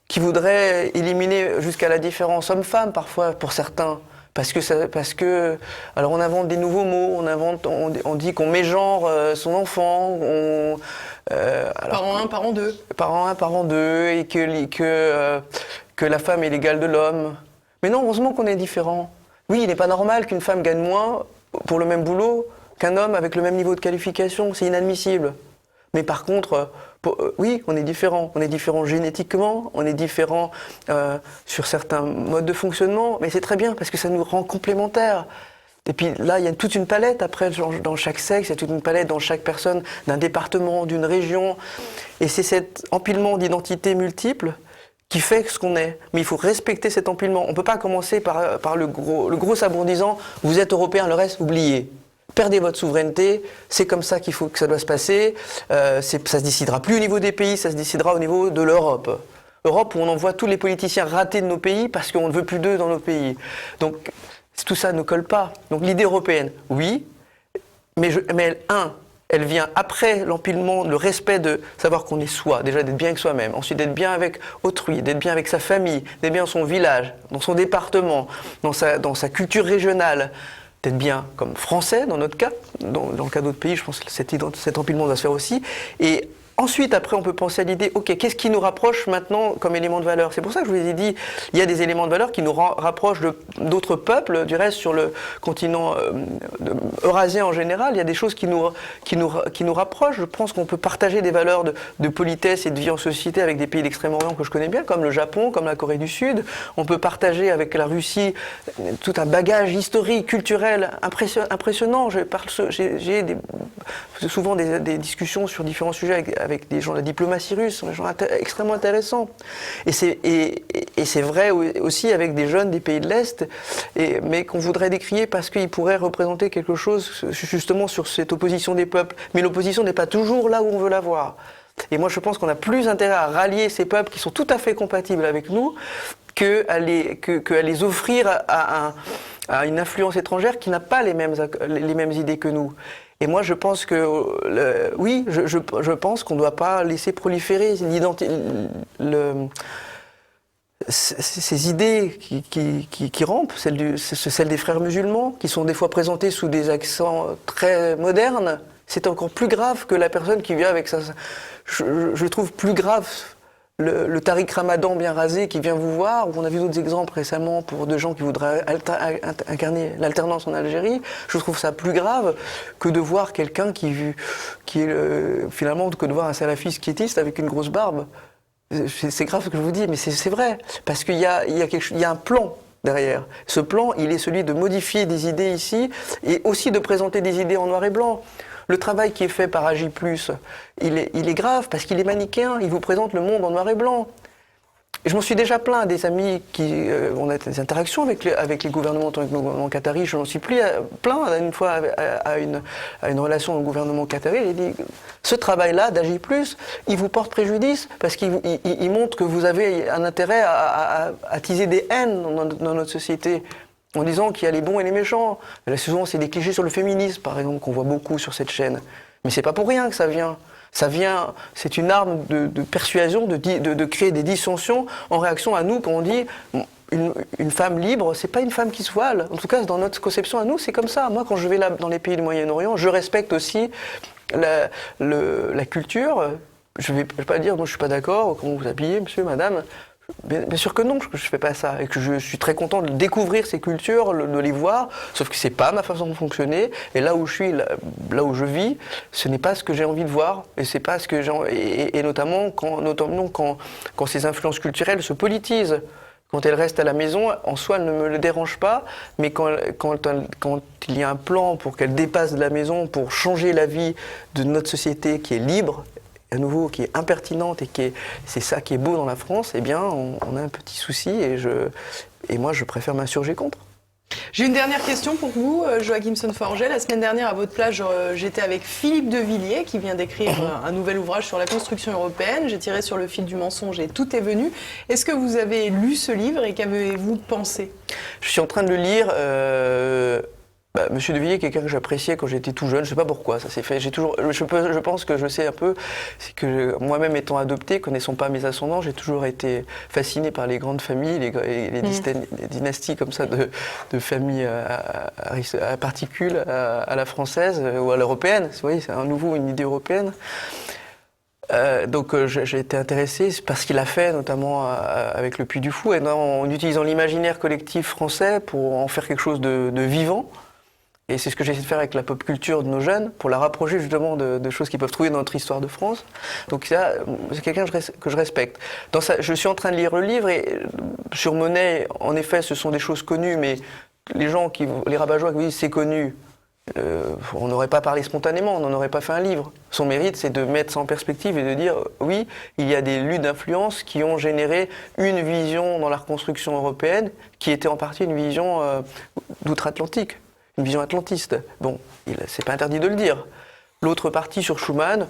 Speaker 2: qui voudraient éliminer jusqu'à la différence homme-femme, parfois, pour certains. Parce que, alors on invente des nouveaux mots, on dit qu'on mégenre son enfant,
Speaker 1: parent 1, parent 2.
Speaker 2: Parent 1, parent 2, et que la femme est l'égale de l'homme. Mais non, heureusement qu'on est différents. Oui, il n'est pas normal qu'une femme gagne moins pour le même boulot qu'un homme avec le même niveau de qualification, c'est inadmissible. Mais par contre, oui, on est différents. On est différents génétiquement, on est différents sur certains modes de fonctionnement, mais c'est très bien parce que ça nous rend complémentaires. Et puis là, il y a toute une palette après dans chaque sexe, il y a toute une palette dans chaque personne, d'un département, d'une région. Et c'est cet empilement d'identités multiples qui fait ce qu'on est. Mais il faut respecter cet empilement. On ne peut pas commencer par le gros sabre en disant « vous êtes européen, le reste, oubliez ». Perdez votre souveraineté, c'est comme ça qu'il faut que ça doit se passer. Ça se décidera plus au niveau des pays, ça se décidera au niveau de l'Europe. Europe où on envoie tous les politiciens ratés de nos pays parce qu'on ne veut plus d'eux dans nos pays. Donc tout ça ne colle pas. Donc l'idée européenne, oui, mais elle vient après l'empilement, le respect de savoir qu'on est soi, déjà d'être bien avec soi-même, ensuite d'être bien avec autrui, d'être bien avec sa famille, d'être bien dans son village, dans son département, dans sa culture régionale. D'être bien comme français, dans notre cas. Dans le cas d'autres pays, je pense que cet empilement doit se faire aussi. Et Ensuite, après, on peut penser à l'idée, ok, qu'est-ce qui nous rapproche maintenant comme élément de valeur? C'est pour ça que je vous ai dit, il y a des éléments de valeur qui nous rapprochent d'autres peuples, du reste sur le continent eurasien en général. Il y a des choses qui nous rapprochent. Je pense qu'on peut partager des valeurs de politesse et de vie en société avec des pays d'Extrême-Orient que je connais bien, comme le Japon, comme la Corée du Sud. On peut partager avec la Russie tout un bagage historique, culturel impressionnant. J'ai souvent des discussions sur différents sujets avec des gens de la diplomatie russe, des gens extrêmement intéressants. Et c'est vrai aussi avec des jeunes des pays de l'Est, mais qu'on voudrait décrier parce qu'ils pourraient représenter quelque chose justement sur cette opposition des peuples. Mais l'opposition n'est pas toujours là où on veut la voir. Et moi je pense qu'on a plus intérêt à rallier ces peuples qui sont tout à fait compatibles avec nous qu'à les offrir à une influence étrangère qui n'a pas les mêmes idées que nous. Et moi, je pense que, oui, je pense qu'on ne doit pas laisser proliférer ces idées qui rampent, celles des frères musulmans, qui sont des fois présentées sous des accents très modernes. C'est encore plus grave que la personne qui vient avec ça. Je trouve plus grave le Tariq Ramadan bien rasé qui vient vous voir, ou on a vu d'autres exemples récemment pour de gens qui voudraient incarner l'alternance en Algérie. Je trouve ça plus grave que de voir quelqu'un finalement, que de voir un salafiste quiétiste avec une grosse barbe. C'est grave ce que je vous dis, mais c'est vrai. Parce qu'il y a un plan derrière. Ce plan, il est celui de modifier des idées ici, et aussi de présenter des idées en noir et blanc. Le travail qui est fait par Agi+, il est grave parce qu'il est manichéen, il vous présente le monde en noir et blanc. Et je m'en suis déjà plaint, des amis qui ont des interactions avec les gouvernements, avec le gouvernement qatari, je m'en suis plaint une fois à une relation au gouvernement qatari, il dit ce travail-là d'Agi+, il vous porte préjudice parce qu'il montre que vous avez un intérêt à attiser des haines dans notre société, en disant qu'il y a les bons et les méchants. Là, souvent, c'est des clichés sur le féminisme, par exemple, qu'on voit beaucoup sur cette chaîne. Mais c'est pas pour rien que ça vient. C'est une arme de persuasion, de créer des dissensions en réaction à nous, quand on dit une femme libre, c'est pas une femme qui se voile. En tout cas, dans notre conception à nous, c'est comme ça. Moi, quand je vais là, dans les pays du Moyen-Orient, je respecte aussi la culture. Je vais pas dire, moi, je suis pas d'accord, comment vous habillez, monsieur, madame. Bien sûr que non, que je fais pas ça, et que je suis très content de découvrir ces cultures, de les voir, sauf que c'est pas ma façon de fonctionner, et là où je suis, là où je vis, ce n'est pas ce que j'ai envie de voir, et c'est pas ce que et notamment quand ces influences culturelles se politisent. Quand elles restent à la maison, en soi, elles ne me le dérangent pas, mais quand il y a un plan pour qu'elles dépassent de la maison, pour changer la vie de notre société qui est libre, à nouveau, qui est impertinente, et c'est ça qui est beau dans la France, eh bien, on a un petit souci, et moi, je préfère m'insurger contre.
Speaker 1: J'ai une dernière question pour vous, Joachimson Forget. La semaine dernière, à votre place, j'étais avec Philippe de Villiers, qui vient d'écrire un nouvel ouvrage sur la construction européenne. J'ai tiré sur le fil du mensonge et tout est venu. Est-ce que vous avez lu ce livre et qu'avez-vous pensé?
Speaker 2: Je suis en train de le lire. Monsieur de Villiers, quelqu'un que j'appréciais quand j'étais tout jeune, je ne sais pas pourquoi ça s'est fait. Je pense que je sais un peu, c'est que moi-même étant adopté, connaissant pas mes ascendants, j'ai toujours été fasciné par les grandes familles, les dynasties comme ça de familles à particules à la française ou à l'européenne. Vous voyez, c'est une idée européenne. Donc j'ai été intéressé par ce qu'il a fait, notamment avec le Puy du Fou, et en utilisant l'imaginaire collectif français pour en faire quelque chose de vivant. Et c'est ce que j'essaie de faire avec la pop culture de nos jeunes, pour la rapprocher justement de choses qu'ils peuvent trouver dans notre histoire de France. Donc ça, c'est quelqu'un que je respecte. Je suis en train de lire le livre, et sur Monet, en effet, ce sont des choses connues, mais les rabat-joie qui vous disent c'est connu, on n'aurait pas parlé spontanément, on n'en aurait pas fait un livre. Son mérite, c'est de mettre ça en perspective et de dire, oui, il y a des luttes d'influence qui ont généré une vision dans la reconstruction européenne, qui était en partie une vision d'outre-Atlantique. Une vision atlantiste. Bon, c'est pas interdit de le dire. L'autre partie sur Schuman,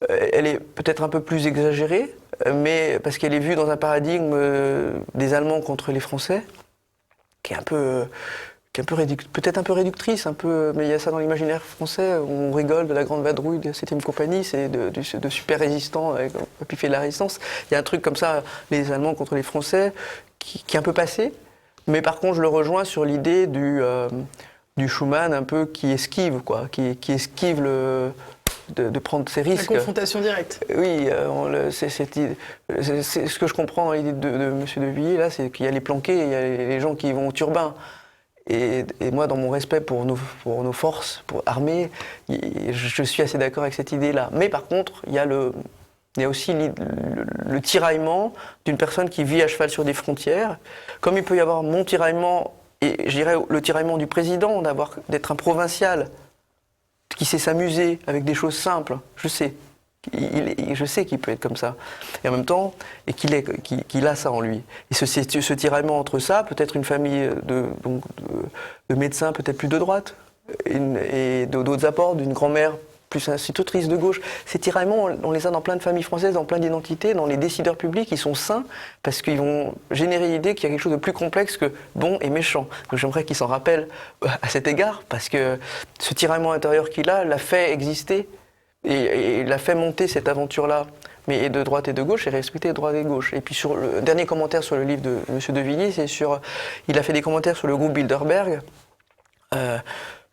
Speaker 2: elle est peut-être un peu plus exagérée, mais parce qu'elle est vue dans un paradigme des Allemands contre les Français, qui est peut-être un peu réductrice, mais il y a ça dans l'imaginaire français, où on rigole de la grande vadrouille de la 7e compagnie, c'est de super résistants, qui fait de la résistance. Il y a un truc comme ça, les Allemands contre les Français, qui est un peu passé, mais par contre je le rejoins sur l'idée du Schuman un peu qui esquive de prendre ces
Speaker 1: La
Speaker 2: risques.
Speaker 1: confrontation directe.
Speaker 2: Oui, c'est ce que je comprends dans l'idée de M. de Villiers, là, c'est qu'il y a les planqués et il y a les gens qui vont au turbin. Et moi, dans mon respect pour nos forces, pour armées, je suis assez d'accord avec cette idée-là. Mais par contre, il y a aussi le tiraillement d'une personne qui vit à cheval sur des frontières, comme il peut y avoir mon tiraillement, et je dirais le tiraillement du président, d'être un provincial qui sait s'amuser avec des choses simples, je sais. Je sais qu'il peut être comme ça. Et en même temps, et qu'il a ça en lui. Et ce tiraillement entre ça, peut-être une famille de médecins peut-être plus de droite, et d'autres apports, d'une grand-mère plus institutrice de gauche. Ces tiraillements, on les a dans plein de familles françaises, dans plein d'identités, dans les décideurs publics, ils sont sains, parce qu'ils vont générer l'idée qu'il y a quelque chose de plus complexe que bon et méchant. Donc j'aimerais qu'ils s'en rappellent à cet égard, parce que ce tiraillement intérieur qu'il a l'a fait exister, et il a fait monter cette aventure-là, mais de droite et de gauche, et respecter de droite et de gauche. Et puis sur le dernier commentaire sur le livre de M. de Villiers, il a fait des commentaires sur le groupe Bilderberg,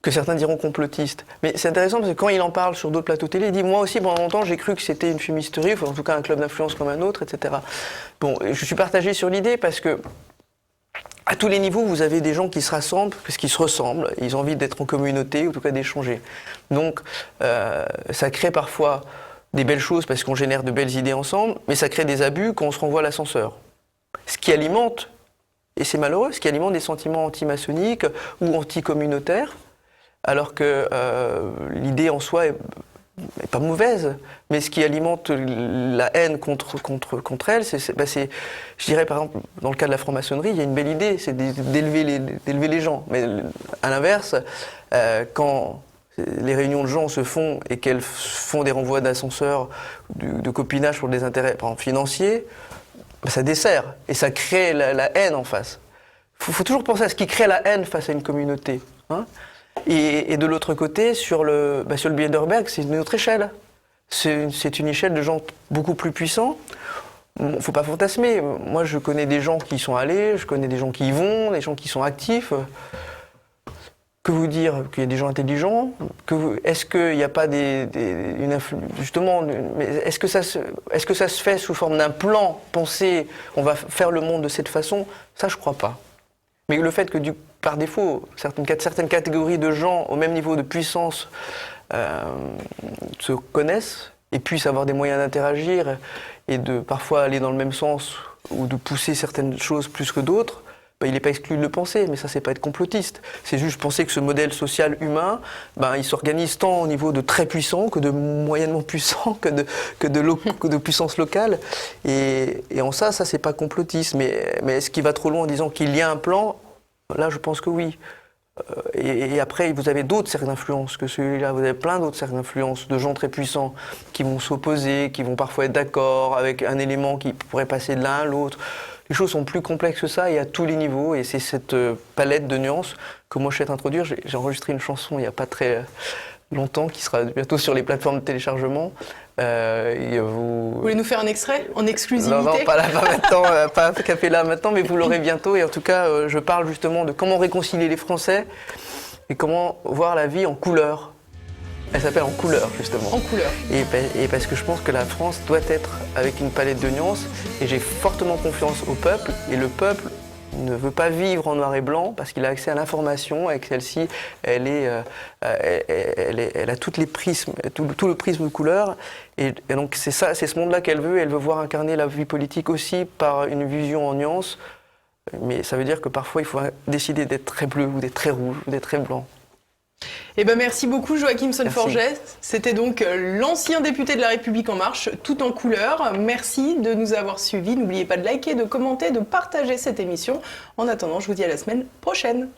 Speaker 2: que certains diront complotistes. Mais c'est intéressant parce que quand il en parle sur d'autres plateaux télé, il dit « Moi aussi, pendant longtemps, j'ai cru que c'était une fumisterie, ou en tout cas un club d'influence comme un autre, etc. » Bon, je suis partagé sur l'idée parce que à tous les niveaux, vous avez des gens qui se rassemblent parce qu'ils se ressemblent, ils ont envie d'être en communauté, ou en tout cas d'échanger. Donc, ça crée parfois des belles choses parce qu'on génère de belles idées ensemble, mais ça crée des abus quand on se renvoie à l'ascenseur. Ce qui alimente, et c'est malheureux, ce qui alimente des sentiments anti-maçonniques ou anti-communautaires, alors que l'idée en soi est pas mauvaise, mais ce qui alimente la haine contre elle, je dirais par exemple, dans le cas de la franc-maçonnerie, il y a une belle idée, c'est d'élever les gens. Mais à l'inverse, quand les réunions de gens se font et qu'elles font des renvois d'ascenseurs, de copinage pour des intérêts par exemple, financiers, ça dessert et ça crée la haine en face. Il faut toujours penser à ce qui crée la haine face à une communauté. Hein. Et de l'autre côté, sur le Bilderberg, c'est une autre échelle. C'est une échelle de gens beaucoup plus puissants. Il ne faut pas fantasmer. Moi, je connais des gens qui y sont allés, je connais des gens qui y vont, des gens qui sont actifs. Que vous dire qu'il y a des gens intelligents? Est-ce qu'il n'y a pas justement, est-ce que ça se fait sous forme d'un plan pensé, on va faire le monde de cette façon? Ça, je ne crois pas. Mais le fait que par défaut, certaines catégories de gens au même niveau de puissance se connaissent et puissent avoir des moyens d'interagir et de parfois aller dans le même sens ou de pousser certaines choses plus que d'autres, il n'est pas exclu de le penser, mais ça, c'est pas être complotiste. C'est juste penser que ce modèle social humain, il s'organise tant au niveau de très puissants que de moyennement puissants, que de puissance locale. Et en ça, c'est pas complotiste. Mais est-ce qu'il va trop loin en disant qu'il y a un plan? Là, je pense que oui. Et après, vous avez d'autres cercles d'influence que celui-là. Vous avez plein d'autres cercles d'influence de gens très puissants qui vont s'opposer, qui vont parfois être d'accord avec un élément qui pourrait passer de l'un à l'autre. Les choses sont plus complexes que ça et à tous les niveaux. Et c'est cette palette de nuances que moi je souhaite introduire. J'ai enregistré une chanson il n'y a pas très longtemps qui sera bientôt sur les plateformes de téléchargement. Vous
Speaker 1: voulez nous faire un extrait en exclusivité?
Speaker 2: Non, pas là, pas maintenant, pas a cappella maintenant, mais vous l'aurez bientôt. Et en tout cas, je parle justement de comment réconcilier les Français et comment voir la vie en couleur. Elle s'appelle En couleur, justement.
Speaker 1: En couleur.
Speaker 2: Et parce que je pense que la France doit être avec une palette de nuances. Et j'ai fortement confiance au peuple. Et le peuple ne veut pas vivre en noir et blanc parce qu'il a accès à l'information. Avec celle-ci, elle a toutes les prismes, tout le prisme de couleur. Et donc c'est ce monde-là qu'elle veut. Elle veut voir incarner la vie politique aussi par une vision en nuances. Mais ça veut dire que parfois, il faut décider d'être très bleu ou d'être très rouge ou d'être très blanc.
Speaker 1: Eh ben merci beaucoup Joachim Son-Forget. C'était donc l'ancien député de La République En Marche, tout en couleur. Merci de nous avoir suivis. N'oubliez pas de liker, de commenter, de partager cette émission. En attendant, je vous dis à la semaine prochaine.